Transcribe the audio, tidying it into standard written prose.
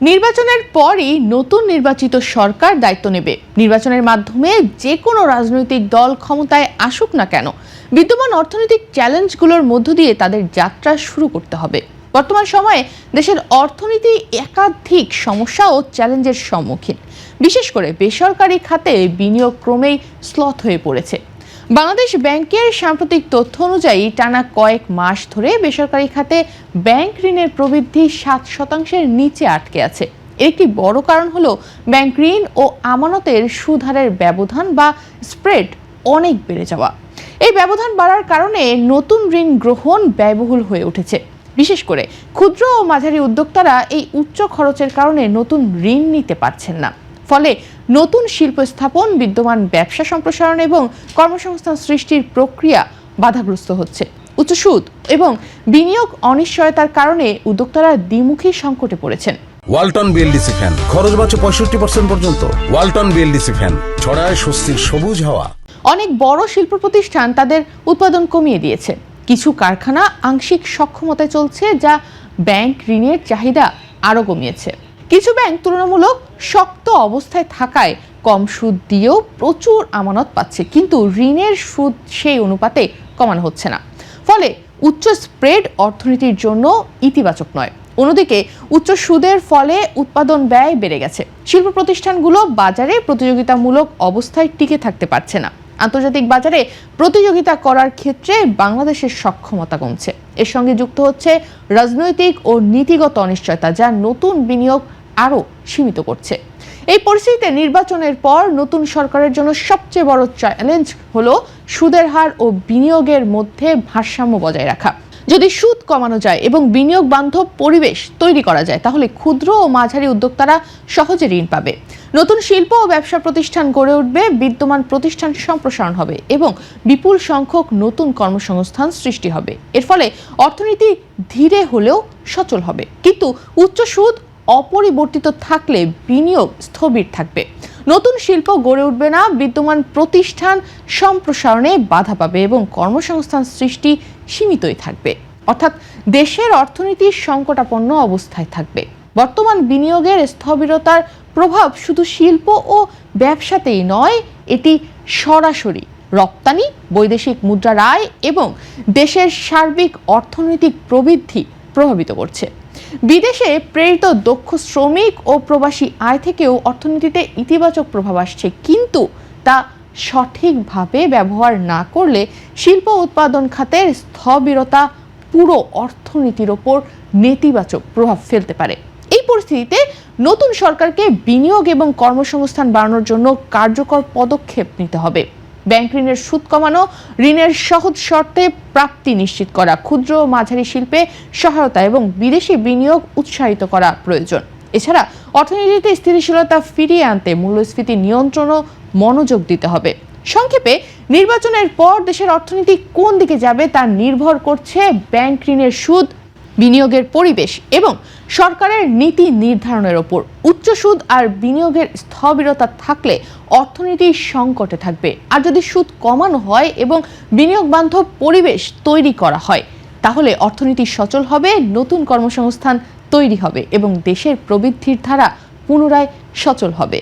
নির্বাচনের পরই নতুন নির্বাচিত সরকার দায়িত্ব নেবে। নির্বাচনের মাধ্যমে যে কোনো রাজনৈতিক দল ক্ষমতায় আসুক না কেন, বিদ্যমান অর্থনৈতিক চ্যালেঞ্জগুলোর মধ্য দিয়ে তাদের যাত্রা শুরু করতে হবে। বর্তমান সময়ে দেশের অর্থনীতি একাধিক সমস্যা ও চ্যালেঞ্জের সম্মুখীন। বিশেষ করে বেসরকারি খাতে বিনিয়োগ ক্রমেই স্লথ হয়ে পড়েছে। বাংলাদেশ ব্যাংকের সাম্প্রতিক তথ্য অনুযায়ী টানা কয়েক মাস ধরে বেসরকারি খাতে ব্যাংক ঋণের প্রবৃদ্ধি 7% নিচে আটকে আছে। এর একটি বড় কারণ হলো ব্যাংক ঋণ ও আমানতের সুদহারের ব্যবধান বা স্প্রেড অনেক বেড়ে যাওয়া। এই ব্যবধান বাড়ার কারণে নতুন ঋণ গ্রহণ ব্যয়বহুল হয়ে উঠেছে। বিশেষ করে ক্ষুদ্র ও মাঝারি উদ্যোক্তারা এই উচ্চ খরচের কারণে নতুন ঋণ নিতে পারছেন না। ফলে নতুন শিল্প স্থাপন, বিদ্যমান ব্যবসা সম্প্রসারণ এবং কর্মসংস্থান সৃষ্টির প্রক্রিয়া বাধাগ্রস্ত হচ্ছে। উচ্চ সুদ এবং বিনিয়োগ অনিশ্চয়তার কারণে উদ্যোক্তারা দ্বিমুখী সংকটে পড়েছেন। ওয়ালটন বিএলডিসি ফ্যান, খরচ বাঁচে 65% পর্যন্ত। ওয়ালটন বিএলডিসি ফ্যান ছড়ায় স্বস্তির সবুজ হাওয়া। অনেক বড় শিল্প প্রতিষ্ঠান তাদের উৎপাদন কমিয়ে দিয়েছে। কিছু কারখানা আংশিক সক্ষমতায় চলছে, যা ব্যাংক ঋণের চাহিদা আরও কমিয়েছে। কিছু ব্যাংক তুলনামূলক শক্ত অবস্থায় থাকায় কম সুদ দিয়েও প্রচুর আমানত পাচ্ছে, কিন্তু ঋণের সুদ সেই অনুপাতে কমানো হচ্ছে না। ফলে উচ্চ স্প্রেড অর্থনীতির জন্য ইতিবাচক নয়। অন্যদিকে উচ্চ সুদের ফলে উৎপাদন ব্যয় বেড়ে গেছে। শিল্প প্রতিষ্ঠানগুলো বাজারে প্রতিযোগিতামূলক অবস্থায় টিকে থাকতে পারছে না। আন্তর্জাতিক বাজারে প্রতিযোগিতা করার ক্ষেত্রে বাংলাদেশের সক্ষমতা কমছে। এর সঙ্গে যুক্ত হচ্ছে রাজনৈতিক ও নীতিগত অনিশ্চয়তা, যা নতুন বিনিয়োগ আরও সীমিত করছে। এই পরিস্থিতিতে নির্বাচনের পর নতুন সরকারের জন্য সবচেয়ে বড় চ্যালেঞ্জ হলো সুদের হার ও বিনিয়োগের মধ্যে ভারসাম্য বজায় রাখা। যদি সুদ কমানো যায় এবং বিনিয়োগ বান্ধব পরিবেশ তৈরি করা যায়, তাহলে ক্ষুদ্র ও মাঝারি উদ্যোক্তারা সহজে ঋণ পাবে, নতুন শিল্প ও ব্যবসা প্রতিষ্ঠান গড়ে উঠবে, বিদ্যমান প্রতিষ্ঠান সম্প্রসারণ হবে এবং বিপুল সংখ্যক নতুন কর্মসংস্থান সৃষ্টি হবে। এর ফলে অর্থনীতি ধীরে হলেও সচল হবে। কিন্তু উচ্চ সুদ অপরিবর্তিত থাকলে বিনিয়োগ স্থবির থাকবে, নতুন শিল্প গড়ে উঠবে না, বিদ্যমান প্রতিষ্ঠান সম্প্রসারণে বাধা পাবে এবং কর্মসংস্থান সৃষ্টি সীমিতই থাকবে। অর্থাৎ দেশের অর্থনীতি সংকটাপন্ন অবস্থায় থাকবে। বর্তমান বিনিয়োগের স্থবিরতার প্রভাব শুধু শিল্প ও ব্যবসাতেই নয়, এটি সরাসরি রপ্তানি, বৈদেশিক মুদ্রার আয় এবং দেশের সার্বিক অর্থনৈতিক প্রবৃদ্ধি প্রভাবিত করছে। বিদেশে প্রেরিত দক্ষ শ্রমিক ও প্রবাসী আয় থেকেও অর্থনীতিতে ইতিবাচক প্রভাব আসছে, কিন্তু তা সঠিকভাবে ব্যবহার না করলে শিল্প উৎপাদন খাতের স্থবিরতা পুরো অর্থনীতির ওপর নেতিবাচক প্রভাব ফেলতে পারে। এই পরিস্থিতিতে নতুন সরকারকে বিনিয়োগ এবং কর্মসংস্থান বাড়ানোর জন্য কার্যকর পদক্ষেপ নিতে হবে। ব্যাংক ঋণের সুদ কমানো, ঋণের সহজ শর্তে প্রাপ্তি নিশ্চিত করা, ক্ষুদ্র ও মাঝারি শিল্পে সহায়তা এবং বিদেশি বিনিয়োগ উৎসাহিত করা প্রয়োজন। এছাড়া অর্থনীতিতে স্থিতিশীলতা ফিরিয়ে আনতে মূল্যস্ফীতি নিয়ন্ত্রণও মনোযোগ দিতে হবে। সংক্ষেপে, নির্বাচনের পর দেশের অর্থনীতি কোন দিকে যাবে তা নির্ভর করছে ব্যাংক ঋণের সুদ, বিনিয়োগের পরিবেশ এবং সরকারের নীতি নির্ধারণের ওপর। উচ্চ সুদ আর বিনিয়োগের স্থবিরতা থাকলে অর্থনীতি সংকটে থাকবে, আর যদি সুদ কমানো হয় এবং বিনিয়োগ বান্ধব পরিবেশ তৈরি করা হয়, তাহলে অর্থনীতি সচল হবে, নতুন কর্মসংস্থান তৈরি হবে এবং দেশের প্রবৃদ্ধির ধারা পুনরায় সচল হবে।